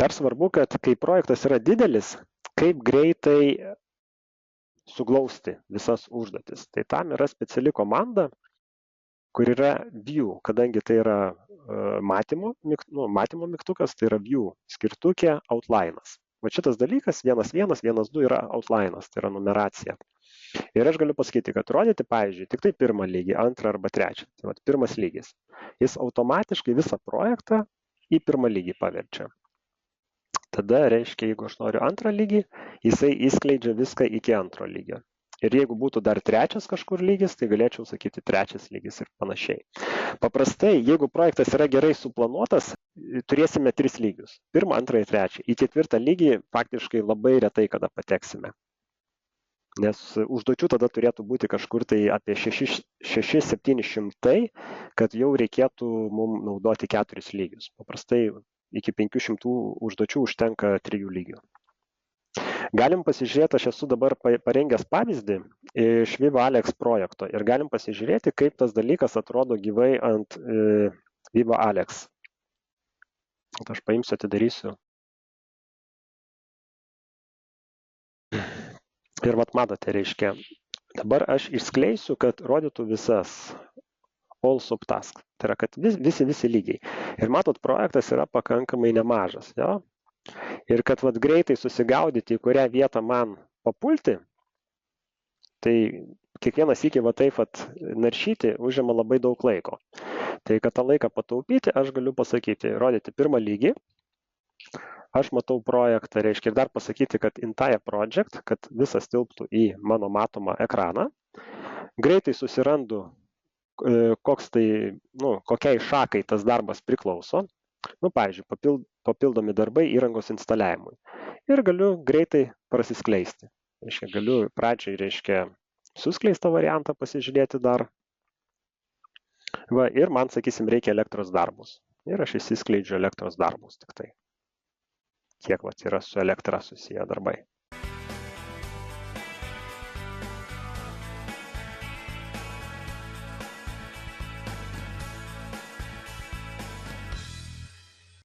Dar svarbu, kad kai projektas yra didelis, kaip greitai suglausti visas užduotis. Tai tam yra speciali komanda, kur yra view, kadangi tai yra matymo mygtukas, tai yra view skirtukė outline'as. Va šitas dalykas 1.1, 1.2 yra outline'as, tai yra numeracija. Ir aš galiu pasakyti, kad rodyti, pavyzdžiui, tik tai pirmą lygį, antrą arba trečią. Tai vat, pirmas lygis. Jis automatiškai visą projektą į pirmą lygį paverčia. Tada reiškia, jeigu aš noriu antrą lygį, jisai įskleidžia viską iki antro lygio. Ir jeigu būtų dar trečias kažkur lygis, tai galėčiau sakyti trečias lygis ir panašiai. Paprastai, jeigu projektas yra gerai suplanuotas, turėsime 3 lygius. Pirmą, antrą ir trečią. Į ketvirtą lygį faktiškai labai retai kada pateksime. Nes užduočių tada turėtų būti kažkur tai apie 600-700, kad jau reikėtų mums naudoti 4 lygius. Paprastai iki 500 užduočių užtenka 3 lygių. Galim pasižiūrėti, aš esu dabar parengęs pavyzdį iš Viva Alex projekto ir galim pasižiūrėti, kaip tas dalykas atrodo gyvai ant Viva Alex. Aš paimsiu, atidarysiu. Ir vat matote, reiškia, dabar aš išskleisiu, kad rodytų visas all subtask. Tai yra, kad visi lygiai. Ir matot, projektas yra pakankamai nemažas. Jo? Ir kad vat greitai susigaudyti, į kurią vietą man papulti, tai kiekvienas iki va taip vat naršyti užima labai daug laiko. Tai kad tą laiką pataupyti, aš galiu pasakyti, rodyti pirmą lygį. Aš matau projektą, reiškia, ir dar pasakyti, kad entire project, kad visas tilptų į mano matomą ekraną. Greitai susirandu, kokiai šakai tas darbas priklauso. Pavyzdžiui, papildomi darbai įrangos instaliavimui. Ir galiu greitai prasiskleisti. Reiškia, galiu pradžiai, reiškia, suskleistą variantą pasižiūrėti dar. Va, ir man, sakysim, reikia elektros darbus. Ir aš įsiskleidžiu elektros darbus tik tai. Kiek vat yra su elektra susiję darbai.